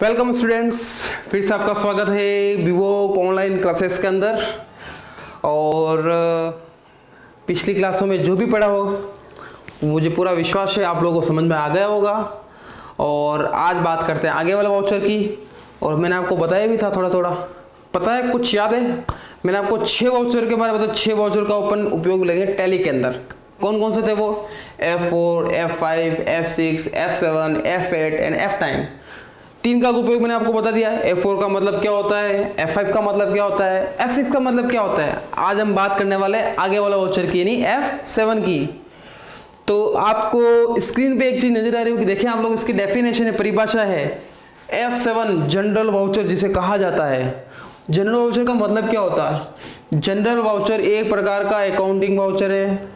Welcome students, फिर से आपका स्वागत है विवो ऑनलाइन क्लासेस के अंदर। और पिछली क्लासों में जो भी पढ़ा हो मुझे पूरा विश्वास है आप लोगों को समझ में आ गया होगा। और आज बात करते हैं आगे वाला वाउचर की। और मैंने आपको बताया भी था थोड़ा थोड़ा, पता है कुछ याद है? मैंने आपको 6 वाउचर के बारे में बताया। 6 वाउचर का ओपन उपयोग लेंगे टैली के अंदर। कौन कौन से थे वो? F4, F5, F6, F7, F8 and F9। 3 का उपयोग मैंने आपको बता दिया है। F4 का मतलब क्या होता है, F5 का मतलब क्या होता है, F6 का मतलब क्या होता है। आज हम बात करने वाले हैं आगे वाला वाउचर की, यानी F7 की। तो आपको स्क्रीन पे एक चीज नजर आ रही होगी, देखिए आप लोग, इसकी डेफिनेशन है, परिभाषा है। F7 जनरल वाउचर जिसे कहा जाता है। जनरल वाउचर का मतलब क्या होता है? जनरल वाउचर एक प्रकार का अकाउंटिंग वाउचर है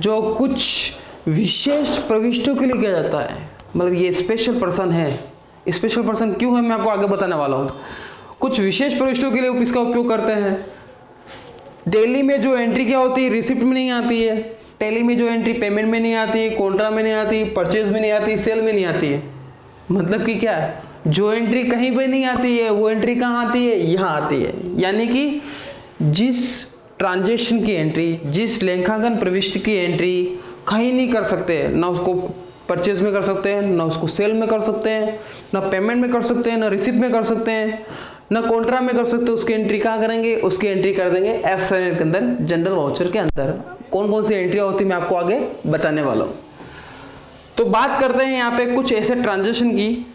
जो कुछ विशेष प्रविष्टों के लिए किया जाता है। मतलब ये स्पेशल पर्सन है। स्पेशल पर्सन क्यों है मैं आपको आगे बताने वाला हूँ। कुछ विशेष प्रविष्टों के लिए इसका उपयोग करते हैं। डेली में जो एंट्री क्या होती है, रिसिप्ट में नहीं आती है। टैली में जो एंट्री पेमेंट में नहीं आती है, कॉन्ट्रा में नहीं आती, परचेज में नहीं आती, सेल में नहीं आती है। मतलब कि क्या है, जो एंट्री कहीं पे नहीं आती है वो एंट्री कहाँ आती है? यहाँ आती है। यानी कि जिस ट्रांजेक्शन की एंट्री, जिस लेखांकन प्रविष्टि की एंट्री कहीं नहीं कर सकते, ना उसको परचेज में कर सकते हैं, ना उसको सेल में कर सकते हैं, ना पेमेंट में कर सकते हैं, ना रिसिप्ट में कर सकते हैं, ना कॉन्ट्रा में कर सकते हैं, उसकी एंट्री कहाँ करेंगे? उसकी एंट्री कर देंगे F7 के अंदर, जनरल वाउचर के अंदर। कौन कौन सी एंट्री होती है मैं आपको आगे बताने वाला हूँ। तो बात करते हैं यहाँ पे कुछ ऐसे ट्रांजेक्शन की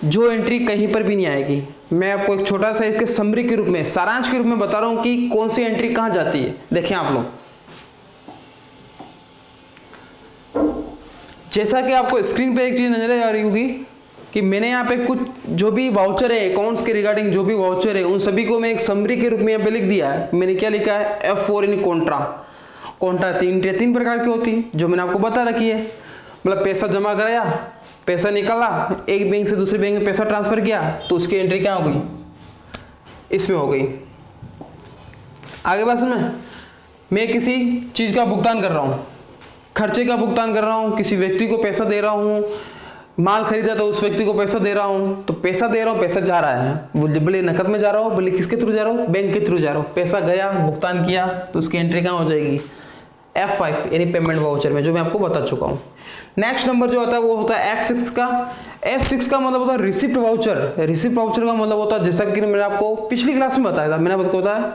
जो एंट्री कहीं पर भी नहीं आएगी। मैं आपको एक छोटा सा इसके समरी के रूप में, सारांश के रूप में बता रहा हूँ कि कौन सी एंट्री कहाँ जाती है। देखें आप लोग, जैसा कि आपको स्क्रीन पे एक चीज नजर आ रही होगी कि मैंने यहाँ पे कुछ जो भी वाउचर है, अकाउंट्स के रिगार्डिंग जो भी वाउचर है, उन सभी को मैं एक समरी के रूप में यहाँ पे लिख दिया है। मैंने क्या लिखा है? F4 यानी कॉन्ट्रा। कॉन्ट्रा तीन प्रकार की होती है जो मैंने आपको बता रखी है। मतलब पैसा जमा कराया, पैसा निकाला, एक बैंक से दूसरे बैंक में पैसा ट्रांसफर किया, तो उसकी एंट्री क्या हो गई? इसमें हो गई। आगे बात सुन, मैं किसी चीज का भुगतान कर रहा हूँ, खर्चे का भुगतान कर रहा हूँ, किसी व्यक्ति को पैसा दे रहा हूँ, माल खरीदा तो उस व्यक्ति को पैसा दे रहा हूँ। तो पैसा दे रहा हूँ, पैसा जा रहा है, भले नकद में जा रहा हो, भले किसके थ्रू जा रहा हो, बैंक के थ्रू जा रहा हो, पैसा गया, भुगतान किया, तो उसकी एंट्री कहाँ हो जाएगी? F5 यानी पेमेंट वाउचर में, जो मैं आपको बता चुका हूँ। नेक्स्ट नंबर जो होता है वो होता है F6 का। F6 का मतलब होता है रिसिप्ट वाउचर। रिसिप्ट वाउचर का मतलब होता है, जैसा कि मैंने आपको पिछली क्लास में बताया था, मैंने आपको बताया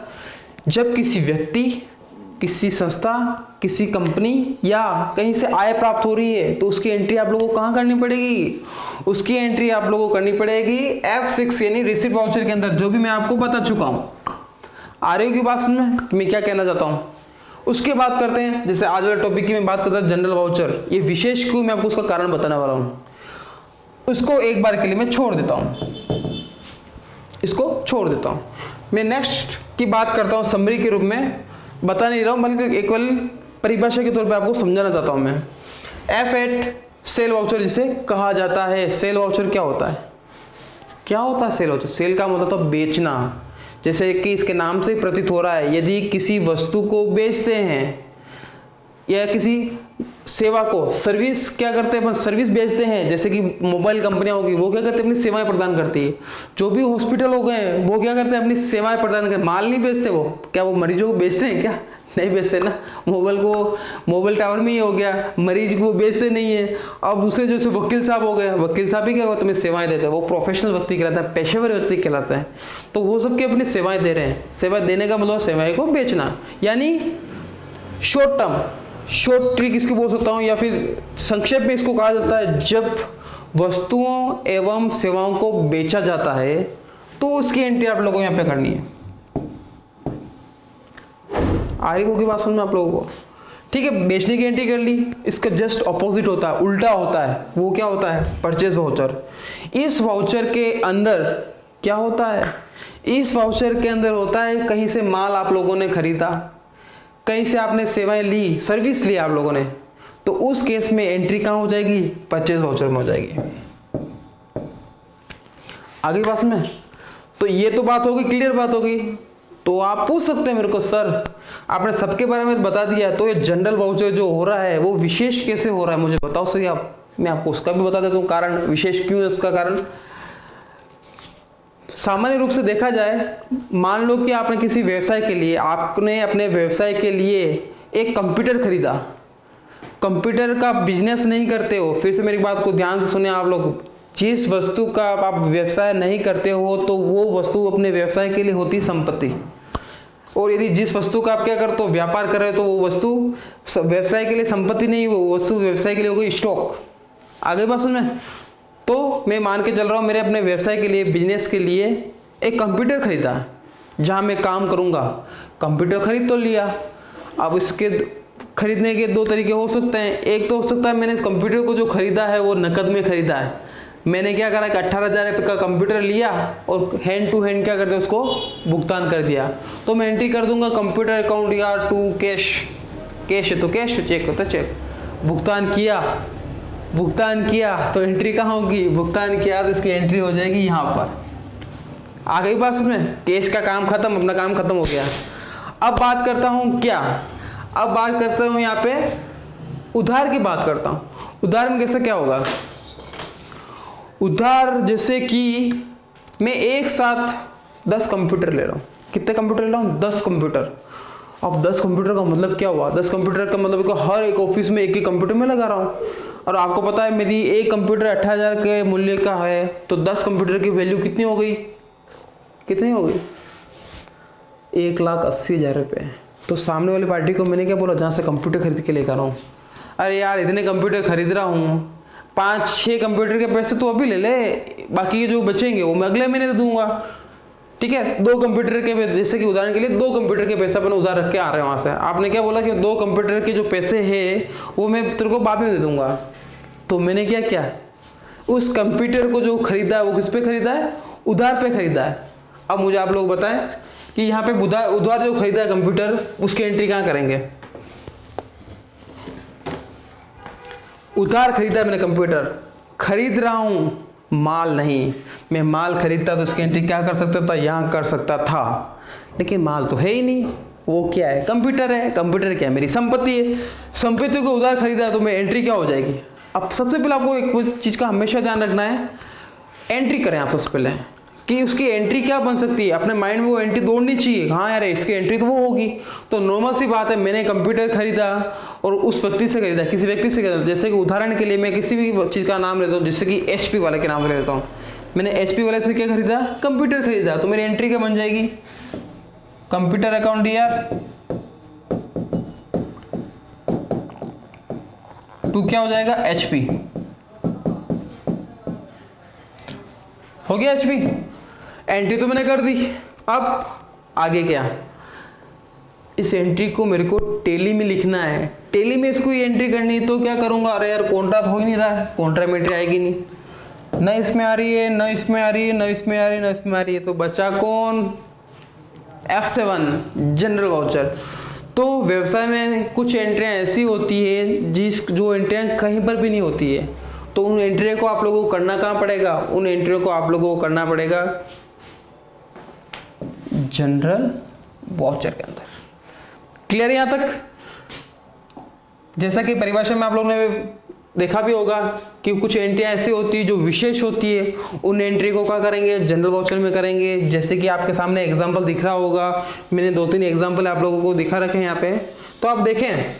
जब किसी व्यक्ति, किसी संस्था, किसी कंपनी या कहीं से आय प्राप्त हो रही है तो उसकी एंट्री आप लोगों को कहाँ करनी पड़ेगी? उसकी एंट्री आप लोगों को करनी पड़ेगी F6 यानी रिसिप्ट वाउचर के अंदर, जो भी मैं आपको बता चुका हूँ। आ रही होगी बात समझ में मैं क्या कहना चाहता हूँ। उसके बात करते हैं, जैसे आज वाले टॉपिक की मैं बात करता हूँ जनरल वाउचर। ये विशेष क्यों, मैं आपको उसका कारण बताने वाला हूँ। उसको एक बार के लिए मैं छोड़ देता हूँ, इसको छोड़ देता हूँ। मैं नेक्स्ट की बात करता हूँ समरी के रूप में, बता नहीं रहा हूँ बल्कि एक परिभाषा के तौर पे आपको समझाना चाहता हूँ मैं। F8 सेल वाउचर जिसे कहा जाता है। सेल वाउचर क्या होता है? क्या होता है सेल वाउचर? सेल का मतलब तो बेचना, जैसे कि इसके नाम से प्रतीत हो रहा है। यदि किसी वस्तु को बेचते हैं या किसी सेवा को, सर्विस क्या करते हैं अपन? सर्विस बेचते हैं। जैसे कि मोबाइल कंपनियां होगी, वो क्या करते हैं? अपनी सेवाएं प्रदान करती है। जो भी हॉस्पिटल हो गए वो क्या करते हैं? अपनी सेवाएं प्रदान करते हैं। माल नहीं बेचते वो। क्या वो मरीजों को बेचते हैं? क्या नहीं बेचते ना। मोबाइल टावर में ही हो गया, मरीज को बेचते नहीं है। अब दूसरे जैसे वकील साहब हो गए, वकील साहब ही क्या होता है? तुम्हें सेवाएं देते हैं। वो प्रोफेशनल व्यक्ति कहलाता है, पेशेवर व्यक्ति कहलाता है। तो वो सबके अपनी सेवाएं दे रहे हैं। सेवाएं देने का मतलब सेवाएं को बेचना, यानी शॉर्ट टर्म, शॉर्ट ट्रिक इसको बोल सकता हूँ, या फिर संक्षेप में इसको कहा जाता है जब वस्तुओं एवं सेवाओं को बेचा जाता है तो उसकी एंट्री आप लोगों को यहाँ पे करनी है। आ रही होगी बात समझ में आप लोगों को? ठीक है, बेचने की एंट्री कर ली। इसका जस्ट ऑपोजिट होता है, उल्टा होता है। वो क्या होता है? Purchase voucher. इस वाउचर के अंदर क्या होता है? इस वाउचर के अंदर होता है कहीं से माल आप लोगों ने खरीदा, कहीं से आपने सेवाएं ली, सर्विस ली आप लोगों ने, तो उस केस में एंट्री कहाँ हो जाएगी? परचेज वाउचर में हो जाएगी। आगे बात में, तो ये तो बात होगी, क्लियर बात होगी। तो आप पूछ सकते हैं मेरे को, सर आपने सबके बारे में बता दिया, तो ये जनरल वाउचर जो हो रहा है वो विशेष कैसे हो रहा है, मुझे बताओ सही आप। मैं आपको उसका भी बता देता हूँ कारण, विशेष क्यों है उसका कारण। सामान्य रूप से देखा जाए, मान लो कि आपने किसी व्यवसाय के लिए, आपने अपने व्यवसाय के लिए एक कंप्यूटर खरीदा, कंप्यूटर का बिजनेस नहीं करते हो, फिर से मेरी बात को ध्यान से सुने आप लोग, जिस वस्तु का आप व्यवसाय नहीं करते हो तो वो वस्तु अपने व्यवसाय के लिए होती संपत्ति, और यदि जिस वस्तु का आप क्या करते हो, व्यापार कर रहे हो, तो वो वस्तु व्यवसाय के लिए संपत्ति नहीं, वो वस्तु व्यवसाय के लिए हो गई स्टॉक। आगे बात सुन में, तो मैं मान के चल रहा हूँ मेरे अपने व्यवसाय के लिए, बिजनेस के लिए एक कंप्यूटर खरीदा जहाँ मैं काम करूँगा। कंप्यूटर खरीद तो लिया, अब इसके खरीदने के दो तरीके हो सकते हैं। एक तो हो सकता है मैंने इस कंप्यूटर को जो खरीदा है वो नकद में खरीदा है, मैंने क्या करा कि 18,000 रुपये का कंप्यूटर लिया और हैंड टू हैंड क्या करते उसको भुगतान कर दिया। तो मैं एंट्री कर दूंगा कंप्यूटर अकाउंट या टू कैश, कैश है तो कैश, चेक हो तो चेक, भुगतान किया तो एंट्री कहाँ होगी, भुगतान किया तो इसकी एंट्री हो जाएगी यहाँ पर। आ गई बात में, कैश का काम खत्म, अपना काम खत्म हो गया। अब बात करता हूँ क्या, अब बात करता हूँ यहाँ पे उधार की बात करता हूँ। उधार में कैसे क्या होगा, उधार जैसे कि मैं एक साथ 10 कंप्यूटर ले रहा हूँ। कितने कंप्यूटर ले रहा हूँ, 10 कंप्यूटर। अब 10 कंप्यूटर का मतलब क्या हुआ, 10 कंप्यूटर का मतलब हर एक ऑफिस में एक ही कंप्यूटर में लगा रहा हूँ, और आपको पता है मेरी एक कंप्यूटर 18,000 के मूल्य का है, तो 10 कंप्यूटर की वैल्यू कितनी हो गई, कितनी हो गई, 1,80,000 रुपये। तो सामने वाली पार्टी को मैंने क्या बोला, जहाँ से कंप्यूटर खरीद के लेकर आऊँ, अरे यार इतने कंप्यूटर खरीद रहा हूँ, 5-6 कंप्यूटर के पैसे तो अभी ले ले, बाकी के जो बचेंगे वो मैं अगले महीने दे दूंगा, ठीक है। 2 कंप्यूटर के, जैसे कि उदाहरण के लिए 2 कंप्यूटर के पैसे अपने उधार रख के आ रहे हैं वहाँ से, आपने क्या बोला कि 2 कंप्यूटर के जो पैसे हैं वो मैं तेरे को बाद में दे दूंगा। तो मैंने क्या किया, उस कंप्यूटर को जो खरीदा है वो किस पे खरीदा है, उधार पे खरीदा है। अब मुझे आप लोग बताएं कि यहाँ पे उधार जो खरीदा है कंप्यूटर, उसकी एंट्री कहाँ करेंगे। उधार खरीदा है मैंने कंप्यूटर, खरीद रहा हूँ माल नहीं, मैं माल खरीदता तो उसकी एंट्री क्या कर सकता था, यहाँ कर सकता था, लेकिन माल तो है ही नहीं, वो क्या है, कंप्यूटर है। कंप्यूटर क्या है, मेरी संपत्ति है, संपत्ति को उधार खरीदा तो मैं एंट्री क्या हो जाएगी। अब सबसे पहले आपको एक चीज़ का हमेशा ध्यान रखना है, एंट्री करें आप सबसे पहले कि उसकी एंट्री क्या बन सकती है, अपने माइंड में वो एंट्री दौड़नी चाहिए, हाँ यार इसकी एंट्री तो वो होगी। तो नॉर्मल सी बात है, मैंने कंप्यूटर खरीदा और उस व्यक्ति से खरीदा, किसी व्यक्ति से खरीदा, जैसे कि उदाहरण के लिए मैं किसी भी चीज़ का नाम लेता हूँ, जैसे कि HP वाले के नाम ले लेता हूँ, मैंने HP वाले से क्या खरीदा, कंप्यूटर खरीदा, तो मेरी एंट्री क्या बन जाएगी, कंप्यूटर अकाउंट यार टू क्या हो जाएगा, HP हो गया। HP एंट्री तो मैंने कर दी। अब आगे क्या, इस एंट्री को मेरे को टेली में लिखना है, टेली में इसको एंट्री करनी है, तो क्या करूंगा, अरे यार कॉन्ट्रा हो ही नहीं रहा है, कॉन्ट्रा में एंट्री आएगी नहीं, न इसमें आ रही है, न इसमें आ रही है, न इसमें आ रही है, न इसमें आ रही है, तो बचा कौन, F7 जनरल वाउचर। तो व्यवसाय में कुछ एंट्रियां ऐसी होती है जो एंट्रियां कहीं पर भी नहीं होती है, तो उन एंट्रियों को आप लोगों को करना कहाँ पड़ेगा, उन एंट्रियों को आप लोगों को करना पड़ेगा जनरल वाउचर के अंदर। क्लियर है यहाँ तक। जैसा कि परिभाषा में आप लोगों ने देखा भी होगा कि कुछ एंट्रियां ऐसी होती है जो विशेष होती है, उन एंट्री को क्या करेंगे, जनरल वाउचर में करेंगे। जैसे कि आपके सामने एग्जांपल दिख रहा होगा, मैंने 2-3 एग्जांपल आप लोगों को दिखा रखे हैं यहाँ पे, तो आप देखें,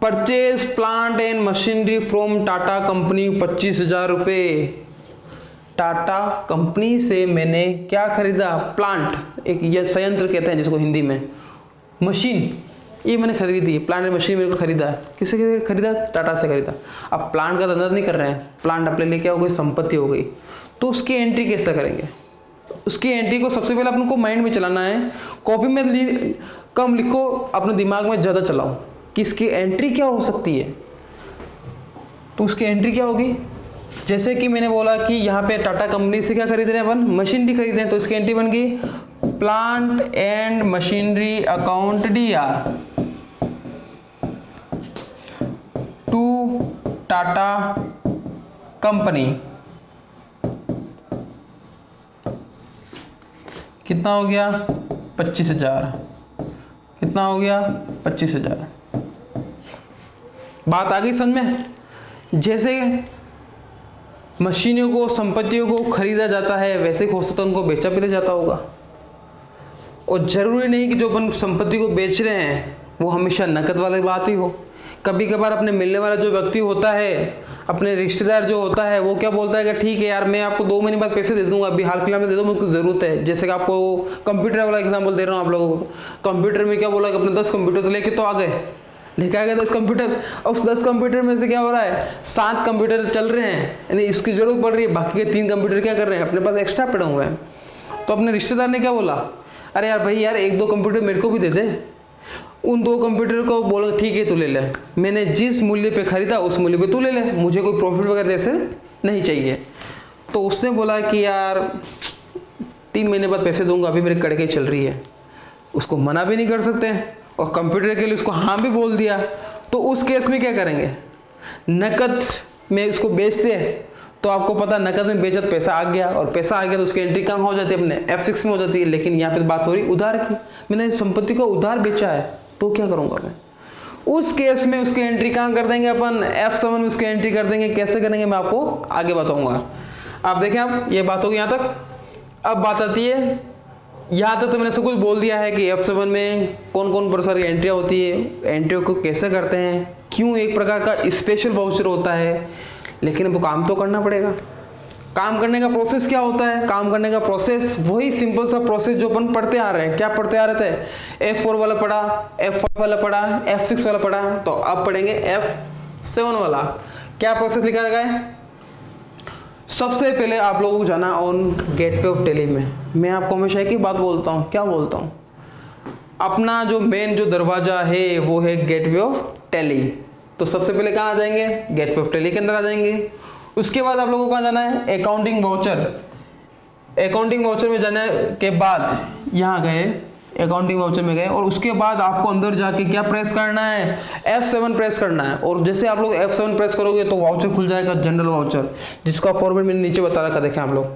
purchase plant and machinery from Tata company 25,000 रुपये। टाटा कंपनी से मैंने क्या खरीदा, प्लांट, एक ये संयंत्र कहते हैं जिसको हिंदी में, मशीन, ये मैंने खरीदी, प्लांट एंड मशीन मेरे को खरीदा, किससे खरीदा, टाटा से खरीदा। अब प्लांट का धंधा नहीं कर रहे हैं, प्लांट अपने लिए क्या हो गई, संपत्ति हो गई, तो उसकी एंट्री कैसे करेंगे। उसकी एंट्री को सबसे पहले अपन को माइंड में चलाना है, कॉपी में कम लिखो, अपने दिमाग में ज़्यादा चलाओ कि इसकी एंट्री क्या हो सकती है। तो उसकी एंट्री क्या होगी, जैसे कि मैंने बोला कि यहाँ पे टाटा कंपनी से क्या खरीद रहे हैं अपन, मशीनरी खरीद रहे हैं, तो इसकी एंट्री बन गई plant and machinery account DR to Tata company. कितना हो गया, 25,000। कितना हो गया, 25,000। बात आ गई समझ में। जैसे मशीनों को, संपत्तियों को खरीदा जाता है, वैसे हो सकता है उनको बेचा भी जाता होगा। और ज़रूरी नहीं कि जो अपन संपत्ति को बेच रहे हैं वो हमेशा नकद वाली बात ही हो। कभी कभार अपने मिलने वाला जो व्यक्ति होता है, अपने रिश्तेदार जो होता है, वो क्या बोलता है कि ठीक है यार मैं आपको 2 महीने बाद पैसे दे दूंगा, अभी हाल फिलहाल में दे दो, मुझको ज़रूरत है। जैसे कि आपको कंप्यूटर वाला एग्जाम्पल दे रहा हूँ आप लोगों को। कंप्यूटर में क्या बोला कि अपने 10 कंप्यूटर तो लेके तो आ गए, लेके आ गए 10 कंप्यूटर। अब उस 10 कंप्यूटर में से क्या हो रहा है, 7 कंप्यूटर चल रहे हैं, यानी इसकी ज़रूरत पड़ रही है, बाकी के 3 कंप्यूटर क्या कर रहे हैं, अपने पास एक्स्ट्रा पड़े हुए हैं। तो अपने रिश्तेदार ने क्या बोला, अरे यार भाई यार 1-2 कंप्यूटर मेरे को भी दे दे। उन 2 कंप्यूटर को बोला ठीक है तू ले ले, मैंने जिस मूल्य पे खरीदा उस मूल्य पे तू ले ले, मुझे कोई प्रॉफिट वगैरह ऐसे नहीं चाहिए। तो उसने बोला कि यार 3 महीने बाद पैसे दूंगा, अभी मेरी कड़के चल रही है। उसको मना भी नहीं कर सकते और कंप्यूटर के लिए उसको हाँ भी बोल दिया। तो उस केस में क्या करेंगे, नकद में उसको बेचते हैं तो आपको पता नकद में बेचा तो पैसा आ गया, और पैसा आ गया तो उसकी एंट्री कहाँ हो जाती है, अपने F6 में हो जाती है। लेकिन यहाँ पे बात हो रही उधार की, मैंने संपत्ति को उधार बेचा है तो क्या करूँगा मैं, उस केस में उसकी एंट्री कहाँ कर देंगे, अपन F7 में उसकी एंट्री कर देंगे। कैसे करेंगे मैं आपको आगे बताऊँगा। आप देखें, आप ये बात होगी यहाँ तक। अब बात आती है, यहाँ तक तो मैंने सब कुछ बोल दिया है कि F7 में कौन कौन प्रकार की एंट्रियाँ होती है, एंट्रियों को कैसे करते हैं, क्यों एक प्रकार का स्पेशल वाउचर होता है। लेकिन अब काम तो करना पड़ेगा। काम करने का प्रोसेस क्या होता है, काम करने का प्रोसेस वही सिंपल सा प्रोसेस जो अपन पढ़ते आ रहे हैं। क्या पढ़ते आ रहे थे, F4 वाला पढ़ा, F5 वाला पढ़ा, F6 वाला पढ़ा, तो अब पढ़ेंगे F7 वाला। क्या प्रोसेस लिखा रखा है, सबसे पहले आप लोगों को जाना ऑन गेटवे ऑफ टेली में। मैं आपको हमेशा एक ही बात बोलता हूँ, क्या बोलता हूँ, अपना जो मेन जो दरवाजा है वो है गेटवे ऑफ टेली। तो सबसे पहले कहाँ आ जाएंगे, गेटवे ऑफ टेली के अंदर आ जाएंगे। उसके बाद आप लोगों को कहाँ जाना है, अकाउंटिंग वाउचर। अकाउंटिंग वाउचर में जाने के बाद यहाँ गए, अकाउंटिंग वाउचर में गए, और उसके बाद आपको अंदर जाके क्या प्रेस करना है, F7 प्रेस करना है। और जैसे आप लोग F7 प्रेस करोगे तो वाउचर खुल जाएगा, जनरल वाउचर, जिसका फॉर्मेट मैंने नीचे बता रखा, देखें आप लोग,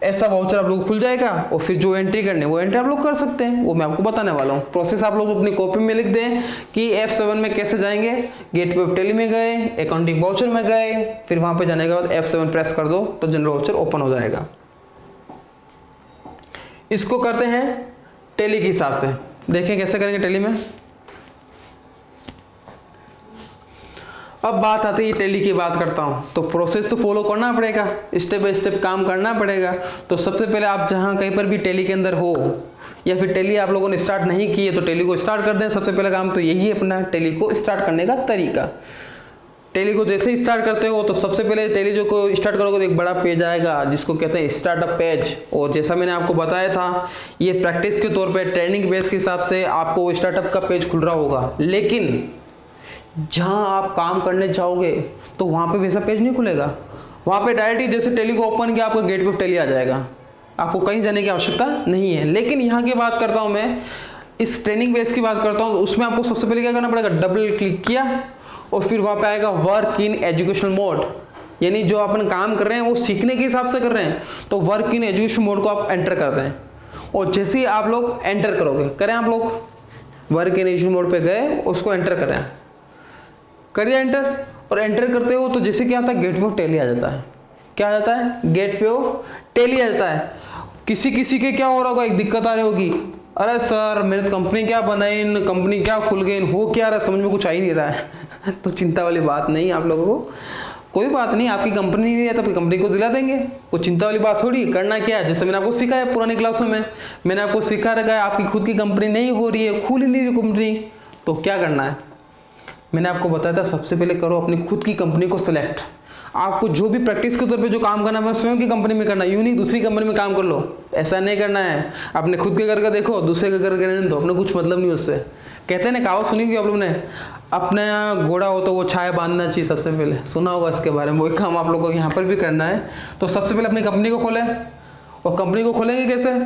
ऐसा वाउचर आप लोग खुल जाएगा। और फिर जो एंट्री करने वो एंट्री आप लोग कर सकते हैं, वो मैं आपको बताने वाला हूँ। प्रोसेस आप लोग अपनी कॉपी में लिख दें कि F7 में कैसे जाएंगे, गेटवे ऑफ टेली में गए, अकाउंटिंग वाउचर में गए, फिर वहां पे जाने के बाद F7 प्रेस कर दो तो जनरल वाउचर ओपन हो जाएगा। इसको करते हैं टेली के हिसाब से, देखें कैसे करेंगे टेली में। अब बात आती है टेली की, बात करता हूँ तो प्रोसेस तो फॉलो करना पड़ेगा, स्टेप बाय स्टेप काम करना पड़ेगा। तो सबसे पहले आप जहाँ कहीं पर भी टेली के अंदर हो, या फिर टेली आप लोगों ने स्टार्ट नहीं की है तो टेली को स्टार्ट कर दें। सबसे पहला काम तो यही है अपना टेली को स्टार्ट करने का तरीका। टेली को जैसे ही स्टार्ट करते हो तो सबसे पहले टेली जो को स्टार्ट करोगे तो एक बड़ा पेज आएगा जिसको कहते हैं स्टार्टअप पेज। और जैसा मैंने आपको बताया था, ये प्रैक्टिस के तौर पे ट्रेनिंग बेस के हिसाब से आपको स्टार्टअप का पेज खुल रहा होगा, लेकिन जहां आप काम करने जाओगे तो वहां पे वैसा पेज नहीं खुलेगा। वहां पे डायरेक्ट ही जैसे टेली को ओपन किया आपका गेटवे ऑफ टेली आ जाएगा, आपको कहीं जाने की आवश्यकता नहीं है। लेकिन यहाँ की बात करता हूँ मैं, इस ट्रेनिंग बेस की बात करता हूँ, उसमें आपको सबसे पहले क्या करना पड़ेगा, डबल क्लिक किया और फिर वहाँ पे आएगा वर्क इन एजुकेशनल मोड, यानी जो अपन काम कर रहे हैं वो सीखने के हिसाब से कर रहे हैं, तो वर्क इन एजुकेशन मोड को आप एंटर करते हैं। और जैसे ही आप लोग एंटर करोगे, करें आप लोग वर्क इन एजुकेशन मोड पे गए, उसको एंटर करें, कर दिया एंटर। और एंटर करते हो तो जैसे क्या आता है, गेटवे ऑफ टेली आ जाता है। क्या आ जाता है, गेटवे ऑफ टेली आ जाता है। किसी किसी के क्या हो रहा होगा, एक दिक्कत आ रही होगी, अरे सर मेरे तो कंपनी क्या बनाई, कंपनी क्या खुल गई, हो क्या रहा, समझ में कुछ आ ही नहीं रहा है। तो चिंता वाली बात नहीं आप लोगों को, कोई बात नहीं, आपकी कंपनी नहीं है तो कंपनी को दिला देंगे, कोई चिंता वाली बात थोड़ी। करना क्या है, जैसे मैंने आपको सिखाया पुरानी क्लासों में, मैंने आपको सिखा रखा है, आपकी खुद की कंपनी नहीं हो रही है, खुल ही नहीं रही कंपनी, तो क्या करना है, मैंने आपको बताया था सबसे पहले करो अपनी खुद की कंपनी को सिलेक्ट। आपको जो भी प्रैक्टिस के तौर पे जो काम करना है स्वयं की कंपनी में करना है, यूं नहीं दूसरी कंपनी में काम कर लो, ऐसा नहीं करना है। अपने खुद के घर का देखो, दूसरे के घर का नहीं, तो अपने कुछ मतलब नहीं उससे। कहते हैं ना, कहावत सुनी होगी आप लोगों ने, अपना घोड़ा हो तो वो छाया बांधना चाहिए, सबसे पहले सुना होगा इसके बारे में। वही काम आप लोगों को यहाँ पर भी करना है। तो सबसे पहले अपनी कंपनी को खोलें, और कंपनी को खोलेंगे कैसे,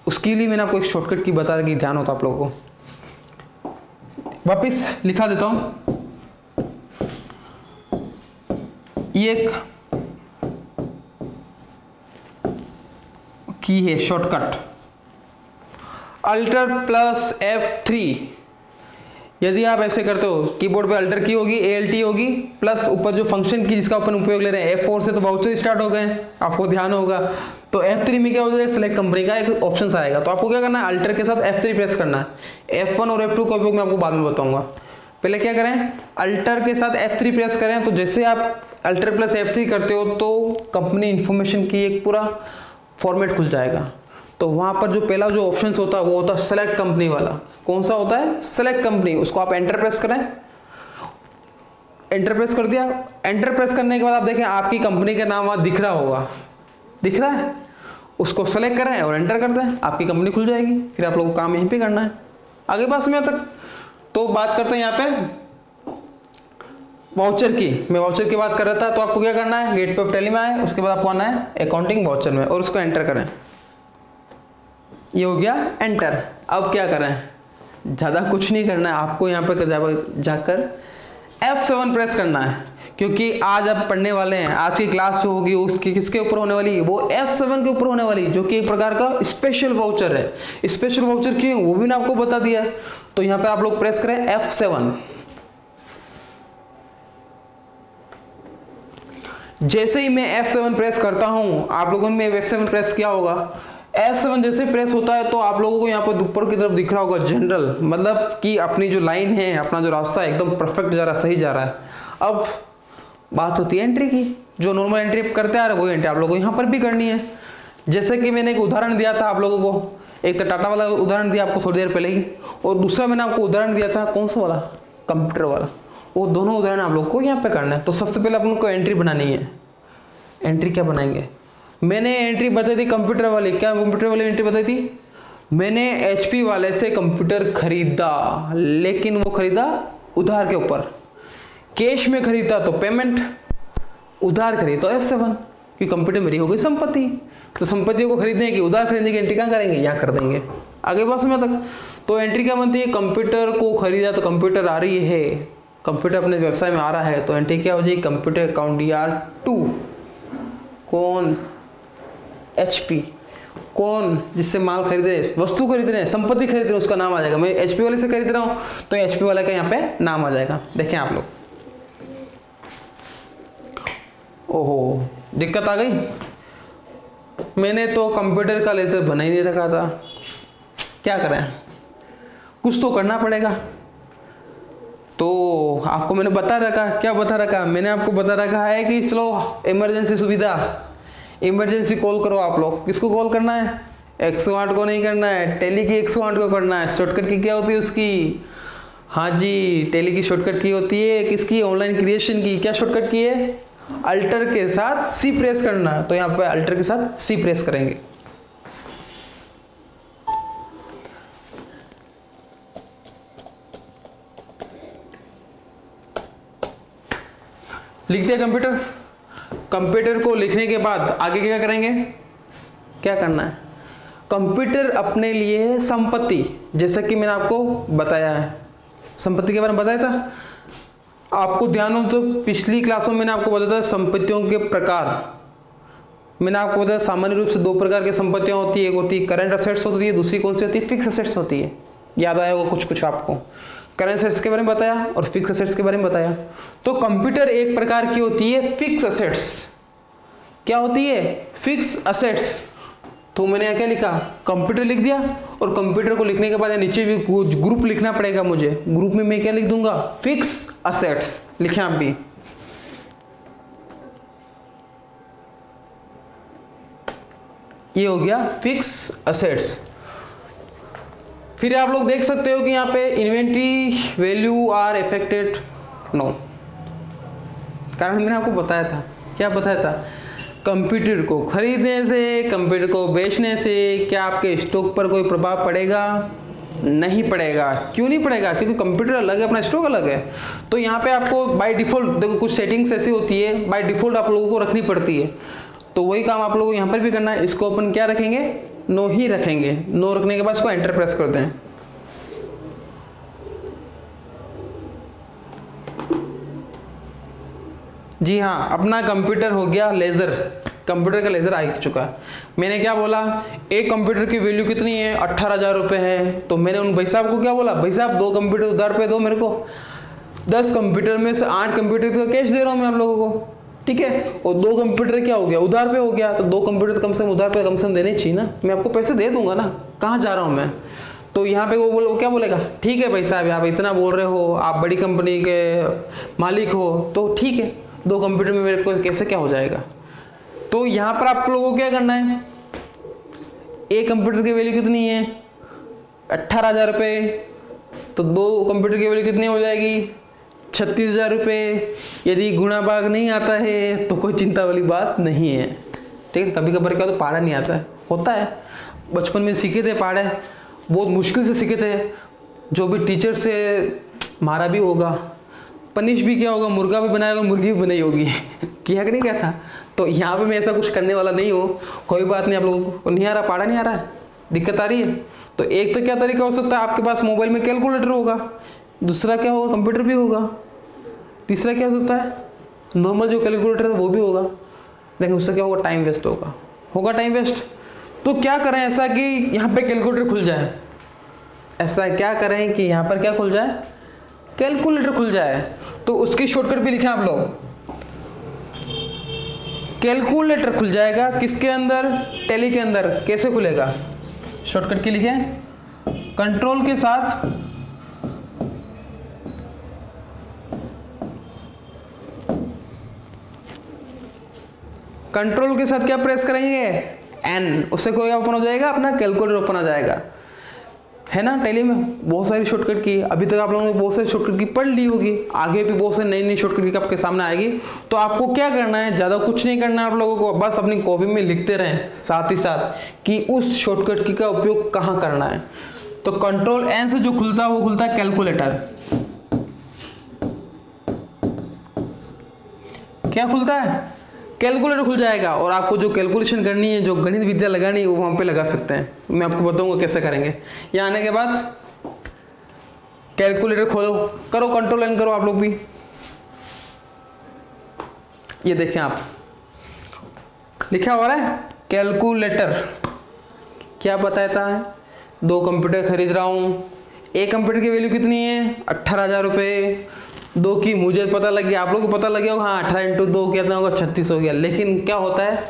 उसके लिए मैंने आपको एक शॉर्टकट की बता रखी, ध्यान होता आप लोगों को। वापिस लिखा देता हूँ, ये एक की है शॉर्टकट, अल्टर प्लस F3, यदि आप ऐसे करते हो, कीबोर्ड पे अल्टर की होगी, ALT होगी, प्लस ऊपर जो फंक्शन की जिसका अपन उपयोग ले रहे हैं F4 से, तो वाउचर स्टार्ट हो गए, आपको ध्यान होगा। तो F3 में क्या हो जाएगा, सेलेक्ट कंपनी का एक ऑप्शन आएगा। तो आपको क्या करना है, अल्टर के साथ F3 प्रेस करना है। F1 और F2 का उपयोग मैं आपको बाद में बताऊंगा। पहले क्या करें, अल्टर के साथ F3 प्रेस करें। तो जैसे आप अल्टर प्लस F3 करते हो तो कंपनी इंफॉर्मेशन की एक पूरा फॉर्मेट खुल जाएगा। तो वहां पर जो पहला जो ऑप्शन होता है वो होता है सेलेक्ट कंपनी वाला। कौन सा होता है, सेलेक्ट कंपनी। उसको आप एंटर प्रेस करें, एंटर प्रेस कर दिया। एंटर प्रेस करने के बाद आप देखें आपकी कंपनी का नाम वहां दिख रहा होगा, दिख रहा है, उसको सेलेक्ट करें और एंटर कर दें, आपकी कंपनी खुल जाएगी। फिर आप लोगों को काम यहीं पे करना है, आगे पास में तक। तो बात करते हैं यहाँ पे वाउचर की। मैं वाउचर की बात कर रहा था। तो आपको क्या करना है, गेटवे ऑफ टैली में आए, उसके बाद आपको आना है अकाउंटिंग वाउचर में और उसको एंटर करें। ये हो गया एंटर। अब क्या करें, ज़्यादा कुछ नहीं करना है आपको, यहाँ पे जाकर F7 प्रेस करना है, क्योंकि आज आप पढ़ने वाले हैं। आज की क्लास जो होगी उसकी किसके ऊपर होने वाली है, वो F7 के ऊपर होने वाली, जो कि एक प्रकार का स्पेशल वाउचर है। स्पेशल वाउचर क्यों, वो भी मैंने आपको बता दिया है। तो यहाँ पे आप लोग प्रेस करें F7। जैसे ही मैं F7 प्रेस करता हूं, आप लोगों ने F7 प्रेस किया होगा, F7 जैसे प्रेस होता है तो आप लोगों को यहाँ पर ऊपर की तरफ दिख रहा होगा जनरल, मतलब कि अपनी जो लाइन है, अपना जो रास्ता है एकदम परफेक्ट जा रहा है, सही जा रहा है। अब बात होती है एंट्री की। जो नॉर्मल एंट्री करते आ रहे हैं वही एंट्री आप लोगों को यहाँ पर भी करनी है। जैसे कि मैंने एक उदाहरण दिया था आप लोगों को, एक तो टाटा वाला उदाहरण दिया आपको थोड़ी देर पहले ही, और दूसरा मैंने आपको उदाहरण दिया था कौन सा वाला, कंप्यूटर वाला। वो दोनों उदाहरण आप लोग को यहाँ पे करना है। तो सबसे पहले अपन को एंट्री बनानी है। एंट्री क्या बनाएंगे, मैंने एंट्री बताई थी कंप्यूटर वाली। क्या कंप्यूटर वाली एंट्री बताई थी, मैंने HP वाले से कंप्यूटर खरीदा, लेकिन वो खरीदा उधार के ऊपर। कैश में खरीदा तो पेमेंट, उधार खरीदा तो F7, कि कंप्यूटर मेरी हो गई संपत्ति। तो संपत्ति को खरीदने की, उधार खरीदने की एंट्री कहाँ करेंगे, यहाँ कर देंगे। आगे बात समझ तक। तो एंट्री क्या बनती है, कंप्यूटर को खरीदा तो कंप्यूटर आ रही है, कंप्यूटर अपने व्यवसाय में आ रहा है, तो एंट्री क्या हो जाएगी, कंप्यूटर अकाउंट DR2। कौन, HP। कौन, जिससे माल खरीद रहे, वस्तु खरीद रहे हैं, संपत्ति खरीद रहे हैं, उसका नाम आ जाएगा। मैं HP वाले से खरीद रहा हूँ तो HP वाले का यहाँ पे नाम आ जाएगा। देखें आप लोग, ओहो दिक्कत आ गई। मैंने तो कंप्यूटर का लेजर बना ही नहीं रखा था, क्या करें, कुछ तो करना पड़ेगा। तो आपको मैंने बता रखा, क्या बता रखा, मैंने आपको बता रखा है कि चलो इमरजेंसी सुविधा, इमरजेंसी कॉल करो। आप लोग किसको कॉल करना है, 108 को नहीं करना है, टेली की 108 को करना है। शॉर्टकट की क्या होती है उसकी, हाँ जी, टेली की शॉर्टकट की होती है किसकी, ऑनलाइन क्रिएशन की। क्या शॉर्टकट की है, अल्टर के साथ C प्रेस करना। तो यहाँ पे अल्टर के साथ C प्रेस करेंगे। लिख दिया कंप्यूटर। कंप्यूटर को लिखने के बाद आगे क्या करेंगे, क्या करना है, कंप्यूटर अपने लिए संपत्ति, जैसा कि मैंने आपको बताया है, संपत्ति के बारे में बताया था आपको ध्यान हो तो पिछली क्लासों में मैंने आपको बताया था संपत्तियों के प्रकार। मैंने आपको बताया सामान्य रूप से दो प्रकार की संपत्तियां होती है, एक होती है करंट असेट्स होती है, दूसरी कौन सी होती है, फिक्स असेट्स होती है। याद आया होगा कुछ कुछ आपको, करंट असेट्स के बारे में बताया और फिक्स असेट्स के बारे में बताया। तो कंप्यूटर एक प्रकार की होती है फिक्स असेट्स। क्या होती है, फिक्स असेट्स। तो मैंने यहाँ क्या लिखा, कंप्यूटर लिख दिया, और कंप्यूटर को लिखने के बाद नीचे भी ग्रुप लिखना पड़ेगा मुझे। ग्रुप में मैं क्या लिख दूंगा, फिक्स असेट्स। लिखे आप भी, ये हो गया फिक्स असेट्स। फिर आप लोग देख सकते हो कि यहाँ पे inventory value are affected, no, कारण मैंने आपको बताया था, क्या बताया था, कंप्यूटर को खरीदने से, कंप्यूटर को बेचने से क्या आपके स्टॉक पर कोई प्रभाव पड़ेगा, नहीं पड़ेगा। क्यों नहीं पड़ेगा, क्योंकि कंप्यूटर अलग है, अपना स्टॉक अलग है। तो यहाँ पे आपको बाय डिफॉल्ट देखो कुछ सेटिंग्स ऐसी होती है बाय डिफॉल्ट आप लोगों को रखनी पड़ती है। तो वही काम आप लोगों को यहाँ पर भी करना है। इसको अपन क्या रखेंगे, नो ही रखेंगे। नो रखने के बाद इसको एंटर प्रेस करते हैं। जी हाँ, अपना कंप्यूटर हो गया लेजर। कंप्यूटर का लेज़र आ चुका है। मैंने क्या बोला, एक कंप्यूटर की वैल्यू कितनी है, 18,000 रुपये है। तो मैंने उन भाई साहब को क्या बोला, भाई साहब 2 कंप्यूटर उधार पे दो मेरे को। 10 कंप्यूटर में से 8 कंप्यूटर का कैश दे रहा हूँ मैं आप लोगों को, ठीक है। और 2 कंप्यूटर क्या हो गया, उधार पे हो गया। तो 2 कंप्यूटर कम से कम उधार पे कम से कम देने चाहिए ना, मैं आपको पैसे दे दूंगा ना, कहाँ जा रहा हूँ मैं। तो यहाँ पे वो क्या बोलेगा, ठीक है भाई साहब आप इतना बोल रहे हो, आप बड़ी कंपनी के मालिक हो, तो ठीक है 2 कंप्यूटर में मेरे को कैसे क्या हो जाएगा। तो यहाँ पर आप लोगों को क्या करना है, एक कंप्यूटर की वैल्यू कितनी है, 18,000 रुपये। तो 2 कंप्यूटर की वैल्यू कितनी हो जाएगी, 36,000 रुपये। यदि गुणा भाग नहीं आता है तो कोई चिंता वाली बात नहीं है, ठीक है। कभी कभार क्या तो पहाड़ा नहीं आता है, होता है, बचपन में सीखे थे पहाड़े, बहुत मुश्किल से सीखे थे। जो भी टीचर से मारा भी होगा, पनिश भी किया होगा, मुर्गा भी बनाया होगा, मुर्गी भी बनाई होगी किया कि नहीं क्या था। तो यहाँ पे मैं ऐसा कुछ करने वाला नहीं हूँ, कोई बात नहीं। आप लोगों को नहीं आ रहा, पहाड़ा नहीं आ रहा है, दिक्कत आ रही है, तो एक तो क्या तरीका हो सकता है, आपके पास मोबाइल में कैलकुलेटर होगा, दूसरा क्या होगा, कंप्यूटर भी होगा, तीसरा क्या हो सकता है, नॉर्मल जो कैलकुलेटर है वो भी होगा। लेकिन उससे क्या होगा, टाइम वेस्ट होगा टाइम वेस्ट। तो क्या करें ऐसा कि यहाँ पे कैलकुलेटर खुल जाए, ऐसा क्या करें कि यहाँ पर क्या खुल जाए, कैलकुलेटर खुल जाए। तो उसकी शॉर्टकट भी लिखें आप लोग, कैलकुलेटर खुल जाएगा किसके अंदर, टैली के अंदर। कैसे खुलेगा, शॉर्टकट की लिखें, कंट्रोल के साथ क्या प्रेस करेंगे, एन, उससे कोई ओपन हो जाएगा, अपना कैलकुलेटर ओपन हो जाएगा, है ना। टैली में बहुत सारी शॉर्टकट की, अभी तक आप लोगों ने बहुत सारी शॉर्टकट की पढ़ ली होगी, आगे भी बहुत सारी नई शॉर्टकट की आपके सामने आएगी। तो आपको क्या करना है, ज़्यादा कुछ नहीं करना है आप लोगों को, बस अपनी कॉपी में लिखते रहें साथ ही साथ कि उस शॉर्टकट की का उपयोग कहाँ करना है। तो कंट्रोल एन से जो खुलता है वो खुलता है कैलकुलेटर। क्या खुलता है, कैलकुलेटर खुल जाएगा। और आपको जो कैलकुलेशन करनी है, जो गणित विद्या लगानी है, वो वहाँ पे लगा सकते हैं। मैं आपको बताऊंगा कैसे करेंगे। यहाँ आने के बाद कैलकुलेटर खोलो, करो कंट्रोल एन करो आप लोग भी। ये देखें आप, लिखा हो रहा है कैलकुलेटर। क्या बताता है, 2 कंप्यूटर खरीद रहा हूँ, एक कंप्यूटर की वैल्यू कितनी है, 18,000 रुपये। 2 की मुझे पता लग गया, आप लोगों को पता लग गया होगा, हाँ 18 × 2 कितना होगा, 36 हो गया। लेकिन क्या होता है,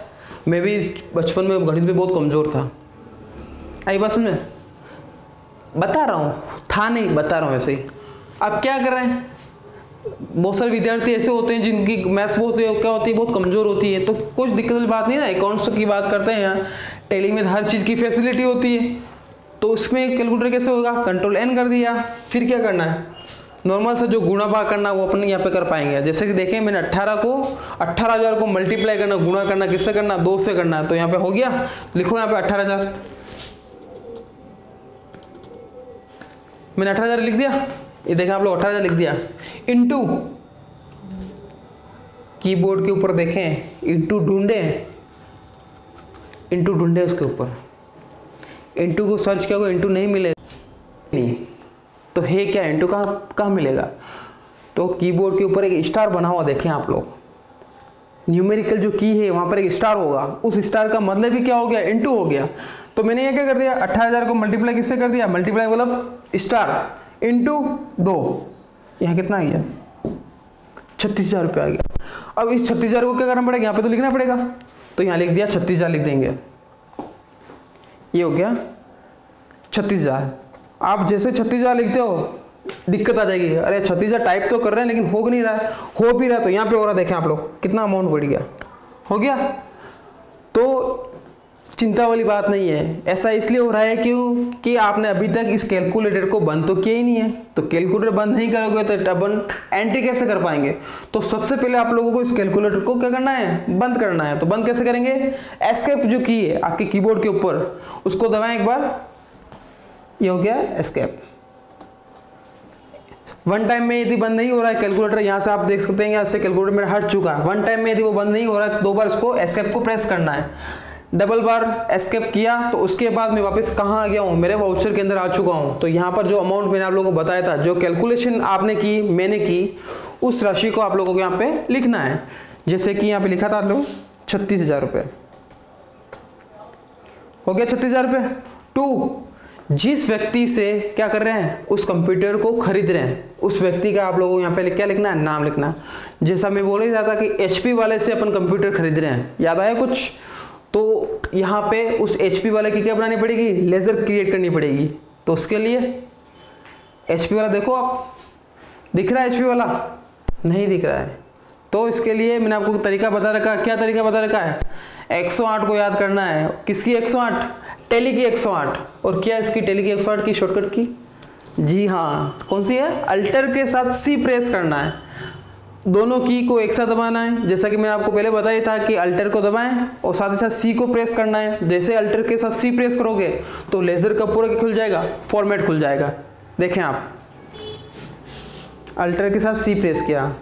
मैं भी बचपन में गणित में बहुत कमज़ोर था। आई बात समझ में, बता रहा हूँ, था नहीं, बता रहा हूँ ऐसे ही। अब क्या कर रहे हैं, बहुत सारे विद्यार्थी ऐसे होते हैं जिनकी मैथ्स बहुत क्या होती है, बहुत कमज़ोर होती है। तो कुछ दिक्कत वाली बात नहीं ना, अकाउंट्स की बात करते हैं, यहाँ टैली में हर चीज़ की फैसिलिटी होती है। तो उसमें कैलकुलेटर कैसे होगा, कंट्रोल एन कर दिया। फिर क्या करना है, नॉर्मल से जो गुणा भाग करना वो अपन यहाँ पे कर पाएंगे। जैसे कि देखें, मैंने 18,000 को मल्टीप्लाई करना, गुणा करना किससे करना, 2 से करना। तो यहाँ पे हो गया, लिखो यहाँ पे 18,000, मैंने 18,000 लिख दिया। ये देखें आप लोग, 18,000 लिख दिया। इंटू, कीबोर्ड के ऊपर देखें, इंटू ढूंढे उसके ऊपर, इंटू को सर्च किया, इंटू नहीं मिलेगा, नहीं तो है क्या, इंटू कहाँ मिलेगा। तो कीबोर्ड के ऊपर एक स्टार बना हुआ देखें आप लोग, न्यूमेरिकल जो की है वहाँ पर एक स्टार होगा, उस स्टार का मतलब भी क्या हो गया, इंटू हो गया। तो मैंने ये क्या कर दिया, 18,000 को मल्टीप्लाई किससे कर दिया, मल्टीप्लाई मतलब स्टार इंटू 2, यहाँ कितना आ गया, 36,000 रुपये आ गया। अब इस 36,000 को क्या करना पड़ेगा, यहाँ पे तो लिखना पड़ेगा। तो यहाँ लिख दिया 36,000 लिख देंगे, ये हो गया 36,000। आप जैसे 36,000 लिखते हो दिक्कत आ जाएगी, अरे 36,000 टाइप तो कर रहे हैं लेकिन हो नहीं रहा है, हो भी रहा है। तो यहाँ पे हो रहा, देखें आप लोग कितना अमाउंट बढ़ गया, हो गया। तो चिंता वाली बात नहीं है, ऐसा इसलिए हो रहा है क्योंकि आपने अभी तक इस कैलकुलेटर को बंद तो किया ही नहीं है। तो कैलकुलेटर बंद नहीं करोगे तो अपन एंट्री कैसे कर पाएंगे। तो सबसे पहले आप लोगों को इस कैलकुलेटर को क्या करना है, बंद करना है। तो बंद कैसे करेंगे, एस्केप जो की है आपके कीबोर्ड के ऊपर, उसको दबाएं एक बार, ये हो गया एस्केप। वन टाइम में यदि बंद नहीं हो रहा है कैलकुलेटर, यहाँ से आप देख सकते हैं यहाँ से कैलकुलेटर मेरा हट चुका है। वन टाइम में यदि वो बंद नहीं हो रहा है, 2 बार उसको एस्केप को प्रेस करना है। डबल बार एस्केप किया तो उसके बाद मैं वापस कहाँ आ गया हूँ, मेरे वाउचर के अंदर आ चुका हूँ। तो यहाँ पर जो अमाउंट मैंने आप लोगों को बताया था, जो कैलकुलेशन आपने की, मैंने की, उस राशि को आप लोगों को यहाँ पे लिखना है। जैसे कि यहाँ पे लिखा था आप लोग 36,000 रुपये हो गया। 36,000 रुपये। 2, जिस व्यक्ति से क्या कर रहे हैं, उस कंप्यूटर को खरीद रहे हैं, उस व्यक्ति का आप लोगों को यहाँ पे क्या लिखना है, नाम लिखना है। जैसा मैं बोल ही रहा था कि HP वाले से अपन कंप्यूटर खरीद रहे हैं, याद आया कुछ? तो यहाँ पे उस HP वाले की क्या बनानी पड़ेगी, लेजर क्रिएट करनी पड़ेगी। तो उसके लिए HP वाला देखो आप, दिख रहा है HP वाला? नहीं दिख रहा है। तो इसके लिए मैंने आपको तरीका बता रखा। क्या तरीका बता रखा है? 108 को याद करना है। किसकी 108? टेली की 108। और क्या इसकी टेली की 108 की शॉर्टकट की? जी हाँ, कौन सी है? अल्टर के साथ C प्रेस करना है। दोनों की को एक साथ दबाना है, जैसा कि मैंने आपको पहले बताया था कि अल्टर को दबाएं और साथ ही साथ C को प्रेस करना है। जैसे अल्टर के साथ C प्रेस करोगे तो लेजर का पूरा खुल जाएगा, फॉर्मेट खुल जाएगा। देखें आप, अल्टर के साथ C प्रेस किया,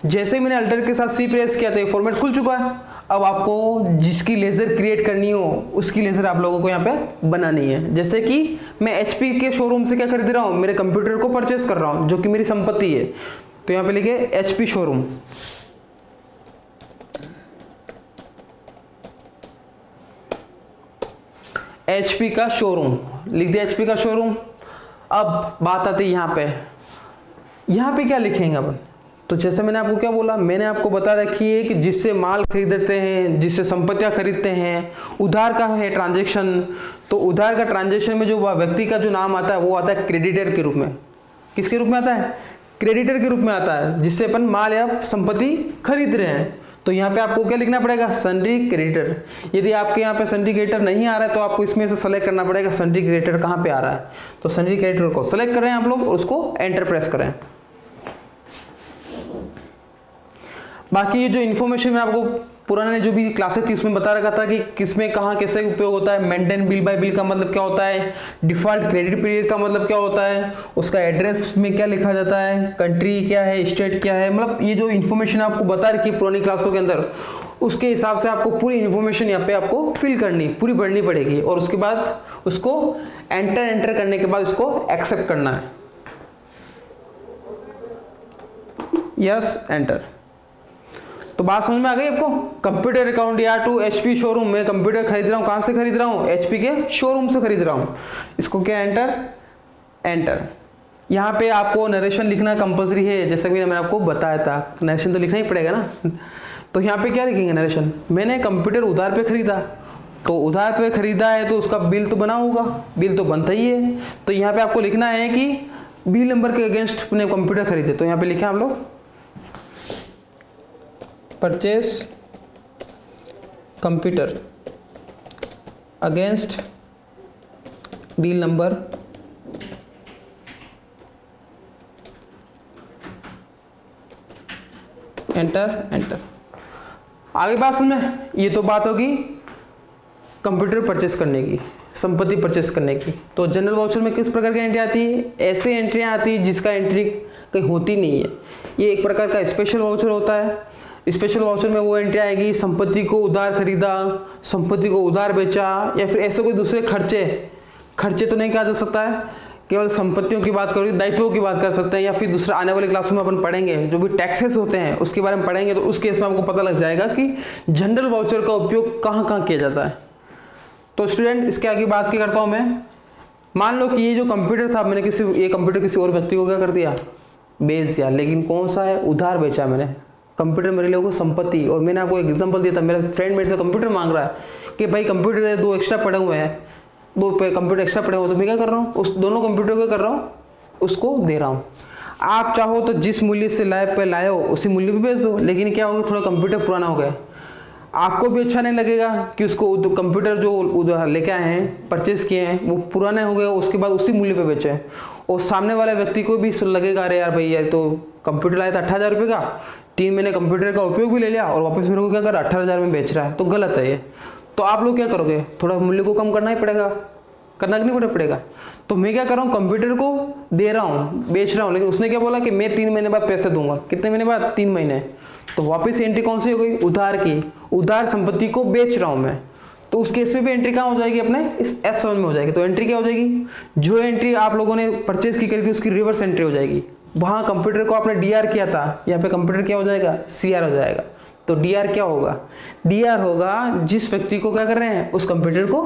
जैसे मैंने अल्टर के साथ C प्रेस किया तो ये फॉर्मेट खुल चुका है। अब आपको जिसकी लेज़र क्रिएट करनी हो उसकी लेज़र आप लोगों को यहाँ पे बनानी है। जैसे कि मैं HP के शोरूम से क्या खरीद रहा हूँ, मेरे कंप्यूटर को परचेस कर रहा हूँ जो कि मेरी संपत्ति है। तो यहाँ पे लिखे HP शोरूम, HP का शोरूम लिख दिया, HP का शोरूम। अब बात आती है यहाँ पे क्या लिखेंगे अपन? तो जैसे मैंने आपको क्या बोला, मैंने आपको बता रखी है कि जिससे माल खरीदते हैं, जिससे संपत्तियां खरीदते हैं, उधार का है ट्रांजैक्शन। तो उधार का ट्रांजैक्शन में जो व्यक्ति का जो नाम आता है वो आता है क्रेडिटर के रूप में। किसके रूप में आता है? क्रेडिटर के रूप में आता है, जिससे अपन माल या संपत्ति खरीद रहे हैं। तो यहाँ पे आपको क्या लिखना पड़ेगा? Sundry creditor. यदि आपके यहाँ पे सन्ड्री क्रेडिटर नहीं आ रहा है तो आपको इसमें से सेलेक्ट करना पड़ेगा सन्ड्री क्रेडिटर कहाँ पे आ रहा है। तो सन्ड्री क्रेडिटर को सेलेक्ट करें आप लोग और उसको एंटर प्रेस करें। बाकी ये जो इन्फॉर्मेशन मैं आपको पुराने जो भी क्लासेस थी उसमें बता रखा था कि किसमें कहाँ कैसे उपयोग होता है। मेंटेन बिल बाय बिल का मतलब क्या होता है, डिफॉल्ट क्रेडिट पीरियड का मतलब क्या होता है, उसका एड्रेस में क्या लिखा जाता है, कंट्री क्या है, स्टेट क्या है, मतलब ये जो इन्फॉर्मेशन आपको बता रखी है पुरानी क्लासों के अंदर, उसके हिसाब से आपको पूरी इन्फॉर्मेशन यहाँ पे आपको फिल करनी, पूरी भरनी पड़ेगी। और उसके बाद उसको एंटर करने के बाद उसको एक्सेप्ट करना है। Yes, enter. तो बात समझ में आ गई आपको? कंप्यूटर अकाउंट या टू HP शोरूम में कंप्यूटर खरीद रहा हूँ, कहाँ से खरीद रहा हूँ? HP के शोरूम से खरीद रहा हूँ। इसको क्या एंटर। यहाँ पे आपको नरेशन लिखना कंपलसरी है, जैसा कि मैंने आपको बताया था, नरेशन तो लिखना ही पड़ेगा ना। तो यहाँ पे क्या लिखेंगे नरेशन? मैंने कंप्यूटर उधार पे खरीदा, तो उधार पे खरीदा है तो उसका बिल तो बना होगा, बिल तो बनता ही है। तो यहाँ पे आपको लिखना है कि बिल नंबर के अगेंस्ट अपने कंप्यूटर खरीदे। तो यहाँ पे लिखे आप लोग purchase computer against bill number enter. आगे बात समझ में? ये तो बात होगी कंप्यूटर परचेस करने की, संपत्ति परचेस करने की। तो जनरल वाउचर में किस प्रकार की एंट्री आती है? ऐसे एंट्रियाँ आती है जिसका एंट्री कहीं होती नहीं है। ये एक प्रकार का स्पेशल वाउचर होता है। स्पेशल वाउचर में वो एंट्री आएगी संपत्ति को उधार खरीदा, संपत्ति को उधार बेचा, या फिर ऐसे कोई दूसरे खर्चे तो नहीं कहा जा सकता है, केवल संपत्तियों की बात करोगे, दायित्वों की बात कर सकते हैं। या फिर दूसरा आने वाले क्लासों में अपन पढ़ेंगे जो भी टैक्सेस होते हैं उसके बारे में पढ़ेंगे, तो उस केस में आपको पता लग जाएगा कि जनरल वाउचर का उपयोग कहाँ किया जाता है। तो स्टूडेंट, इसके आगे बात क्या करता हूँ मैं। मान लो कि ये जो कंप्यूटर था, मैंने ये कंप्यूटर किसी और व्यक्ति को क्या कर दिया? बेच दिया। लेकिन कौन सा है? उधार बेचा मैंने। कंप्यूटर मेरे लोगों को संपत्ति। और मैंने आपको एग्जांपल दिया था, मेरा फ्रेंड मेरे से कंप्यूटर मांग रहा है कि भाई कंप्यूटर 2 एक्स्ट्रा पड़े हुए हैं, 2 कंप्यूटर एक्स्ट्रा पड़े हुए, तो मैं क्या कर रहा हूँ? उस दोनों कंप्यूटर को कर रहा हूँ, उसको दे रहा हूँ। आप चाहो तो जिस मूल्य से लैब पे लाए हो उसी मूल्य पे बेच दो। लेकिन क्या होगा, थोड़ा कंप्यूटर पुराना हो गया, आपको भी अच्छा नहीं लगेगा कि उसको कंप्यूटर जो उधार लेके आए हैं, परचेस किए हैं, वो पुराने हो गए, उसके बाद उसी मूल्य पे बेचे। और सामने वाले व्यक्ति को भी लगेगा अरे यार भाई, यार तो कंप्यूटर लाया था 18,000 रुपये का, 3 महीने कंप्यूटर का उपयोग भी ले लिया और वापस मेरे को क्या कर 18,000 में बेच रहा है, तो गलत है ये। तो आप लोग क्या करोगे? थोड़ा मूल्य को कम करना ही पड़ेगा, करना नहीं पड़ेगा। तो मैं क्या कर रहा हूँ, कंप्यूटर को दे रहा हूँ, बेच रहा हूँ, लेकिन उसने क्या बोला कि मैं 3 महीने बाद पैसे दूंगा। कितने महीने बाद? 3 महीने। तो वापस एंट्री कौन सी हो गई? उधार की। उधार संपत्ति को बेच रहा हूँ मैं, तो उस केस में भी एंट्री कहाँ हो जाएगी? अपने इस F7 में हो जाएगी। तो एंट्री क्या हो जाएगी? जो एंट्री आप लोगों ने परचेज की करी थी उसकी रिवर्स एंट्री हो जाएगी। वहाँ कंप्यूटर को आपने DR किया था, यहाँ पे कंप्यूटर क्या हो जाएगा? CR हो जाएगा। तो डी आर क्या होगा, डी आर होगा जिस व्यक्ति को क्या कर रहे हैं, उस कंप्यूटर को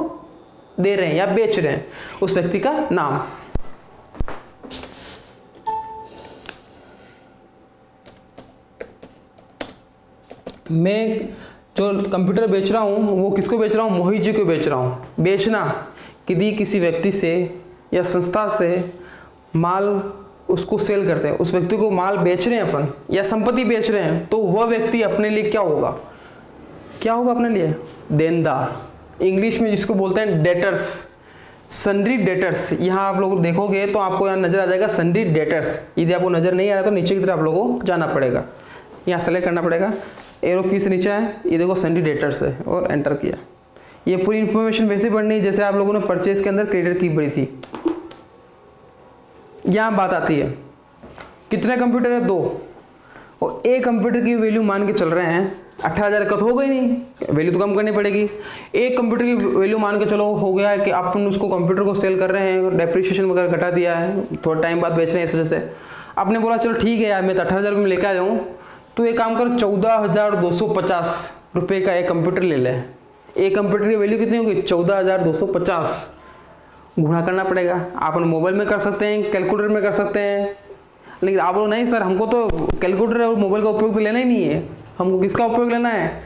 दे रहे हैं या बेच रहे हैं, उस व्यक्ति का नाम। मैं जो कंप्यूटर बेच रहा हूँ वो किसको बेच रहा हूँ, मोहित जी को बेच रहा हूँ। बेचना यदि किसी व्यक्ति से या संस्था से माल उसको सेल करते हैं, उस व्यक्ति को माल बेच रहे हैं अपन या संपत्ति बेच रहे हैं, तो वह व्यक्ति अपने लिए क्या होगा, क्या होगा अपने लिए, देनदार। इंग्लिश में जिसको बोलते हैं डेटर्स, सन्ड्री डेटर्स। यहाँ आप लोग देखोगे तो आपको यहाँ नजर आ जाएगा सन्ड्री डेटर्स। यदि आपको नजर नहीं आ रहा तो नीचे की तरफ आप लोगों को जाना पड़ेगा, यहाँ सेलेक्ट करना पड़ेगा, एरो की से नीचे है, ये देखो सन्ड्री डेटर्स है और एंटर किया। ये पूरी इन्फॉर्मेशन वैसे पढ़नी है जैसे आप लोगों ने परचेज के अंदर क्रेडिट की पढ़ी थी। यहाँ बात आती है कितने कंप्यूटर है, 2, और एक कंप्यूटर की वैल्यू मान के चल रहे हैं 18,000 का तो होगा ही नहीं, वैल्यू तो कम करनी पड़ेगी। एक कंप्यूटर की वैल्यू मान के चलो हो गया है कि अपन उसको कंप्यूटर को सेल कर रहे हैं, डेप्रिसिएशन वगैरह घटा दिया है, थोड़ा टाइम बाद बेच रहे हैं, इस वजह से आपने बोला चलो ठीक है यार मैं तो 18,000 रुपये में लेके आ जाऊँ, तो एक काम कर 14,250 रुपये का एक कंप्यूटर ले ले। एक कंप्यूटर की वैल्यू कितनी होगी, 14,250, गुणा करना पड़ेगा। आप मोबाइल में कर सकते हैं, कैलकुलेटर में कर सकते हैं, लेकिन आप लोग नहीं सर हमको तो कैलकुलेटर और मोबाइल का उपयोग तो लेना ही नहीं है, हमको किसका उपयोग लेना है,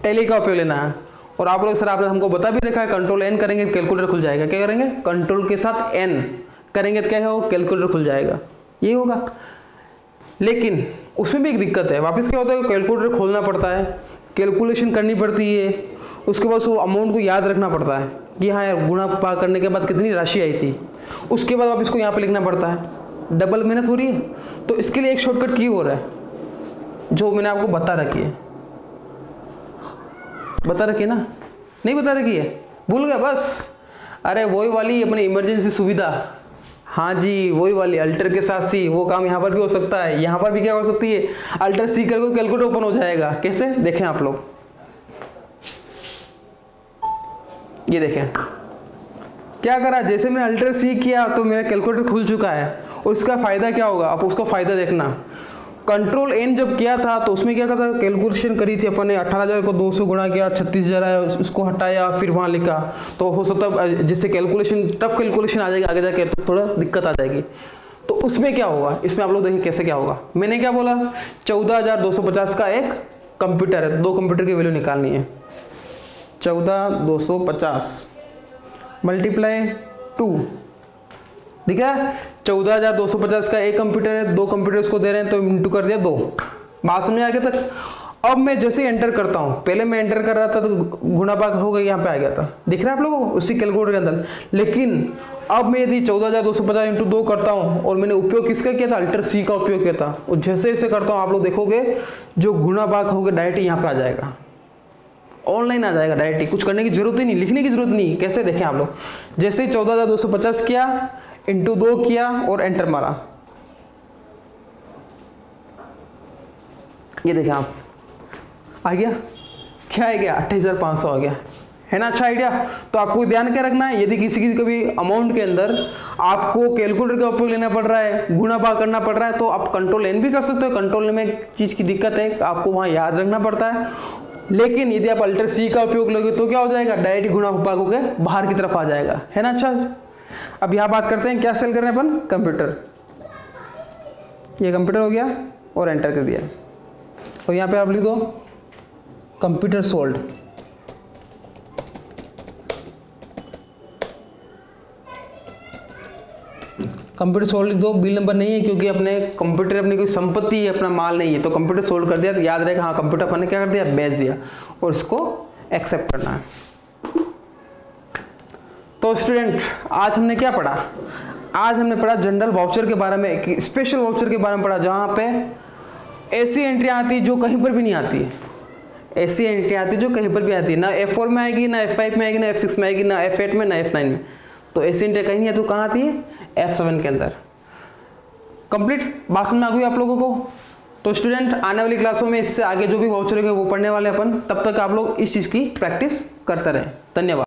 टैली का उपयोग लेना है। और आप लोग सर आपने हमको बता भी रखा है कंट्रोल एन करेंगे कैलकुलेटर खुल जाएगा। क्या करेंगे, कंट्रोल के साथ एन करेंगे तो क्या होगा, कैलकुलेटर खुल जाएगा, ये होगा। लेकिन उसमें भी एक दिक्कत है, वापस क्या होता है, कैलकुलेटर खोलना पड़ता है, कैलकुलेशन करनी पड़ती है, उसके बाद वो अमाउंट को याद रखना पड़ता है कि हाँ यार गुणा पार करने के बाद कितनी राशि आई थी, उसके बाद वापस को यहाँ पे लिखना पड़ता है, डबल मेहनत हो रही है। तो इसके लिए एक शॉर्टकट की हो रहा है जो मैंने आपको बता रखी है, बता रखी है ना, नहीं बता रखी है, भूल गया बस। अरे वही वाली अपनी इमरजेंसी सुविधा, हाँ जी वही वाली अल्टर के साथ सी, वो काम यहाँ पर भी हो सकता है, यहाँ पर भी क्या हो सकती है, अल्टर सी करके कैलकुलेटर ओपन हो जाएगा। कैसे देखें आप लोग, ये देखें क्या करा, जैसे मैंने अल्टर सी किया तो मेरा कैलकुलेटर खुल चुका है। और उसका फायदा क्या होगा, आप उसका फायदा देखना। कंट्रोल एन जब किया था तो उसमें क्या था, कैलकुलेशन करी थी अपन ने, 18,000 को 200 गुणा किया, 36,000 आया, उसको हटाया, फिर वहाँ लिखा, तो हो सकता जिससे कैलकुलेशन टफ कैलकुलेशन आ जाएगा आगे जाके, तो थोड़ा दिक्कत आ जाएगी। तो उसमें क्या होगा, इसमें आप लोग देखिए कैसे क्या होगा। मैंने क्या बोला, 14,250 का एक कंप्यूटर है, 2 कंप्यूटर की वैल्यू निकालनी है, 14,250 मल्टीप्लाई 2, ठीक है, 14,250 का एक कंप्यूटर है, 2 कंप्यूटर उसको दे रहे हैं तो इंटू कर दिया 2। बात समझ आ गया तक। अब मैं जैसे एंटर करता हूँ, पहले मैं एंटर कर रहा था तो गुणा भाग हो गया, यहाँ पे आ गया था, दिख रहा है आप लोगों को उसी कैलकुलेटर के अंदर। लेकिन अब मैं यदि 14,250 इंटू 2 करता हूँ, और मैंने उपयोग किसका किया था, अल्टर सी का उपयोग किया था, और जैसे जैसे करता हूँ आप लोग देखोगे जो गुणा भाग हो गया डायरेक्ट यहाँ पे आ जाएगा, ऑनलाइन आ जाएगा डायरेक्ट ही, कुछ करने की जरूरत ही नहीं, लिखने की जरूरत नहीं। कैसे देखें आप लोग, जैसे 14,250 किया इंटू 2 किया और एंटर मारा, ये देखें आप, आ गया, क्या आ गया, 28,500 आ गया, है ना। अच्छा आइडिया। तो आपको ध्यान क्या रखना है, यदि किसी की कभी अमाउंट के अंदर आपको कैलकुलेटर का उपयोग लेना पड़ रहा है, गुणा भाग करना पड़ रहा है, तो आप कंट्रोल एन भी कर सकते हो। कंट्रोल में एक चीज की दिक्कत है, आपको वहां याद रखना पड़ता है। लेकिन यदि आप अल्टर सी का उपयोग लोगे तो क्या हो जाएगा, डायरेक्ट गुणा भाग होकर बाहर की तरफ आ जाएगा, है ना। अच्छा अब यहाँ बात करते हैं क्या सेल कर रहे हैं अपन, कंप्यूटर। ये कंप्यूटर हो गया और एंटर कर दिया, और यहाँ पे आप लिख दो कंप्यूटर सोल्ड। कंप्यूटर सोल्ड लिख दो, बिल नंबर नहीं है क्योंकि अपने कंप्यूटर अपनी कोई संपत्ति है, अपना माल नहीं है, तो कंप्यूटर सोल्ड कर दिया तो याद रहेगा, हाँ कंप्यूटर अपन ने क्या कर दिया, बेच दिया, और इसको एक्सेप्ट करना है। तो स्टूडेंट आज हमने क्या पढ़ा, आज हमने पढ़ा जनरल वाउचर के बारे में, एक स्पेशल वाउचर के बारे में पढ़ा, जहां पे ऐसी एंट्री आती जो कहीं पर भी नहीं आती है, ऐसी एंट्री आती जो कहीं पर भी आती है, ना F4 में आएगी, ना F5 में आएगी, ना F6 में आएगी, ना F8 में, ना F9 में। तो ऐसी एंट्री कहीं नहीं आती, तो कहाँ आती है, F7 के अंदर। कंप्लीट बात समझ में आ गई आप लोगों को। तो स्टूडेंट आने वाली क्लासों में इससे आगे जो भी वाउचर है वो पढ़ने वाले अपन, तब तक आप लोग इस चीज़ की प्रैक्टिस करते रहें। धन्यवाद।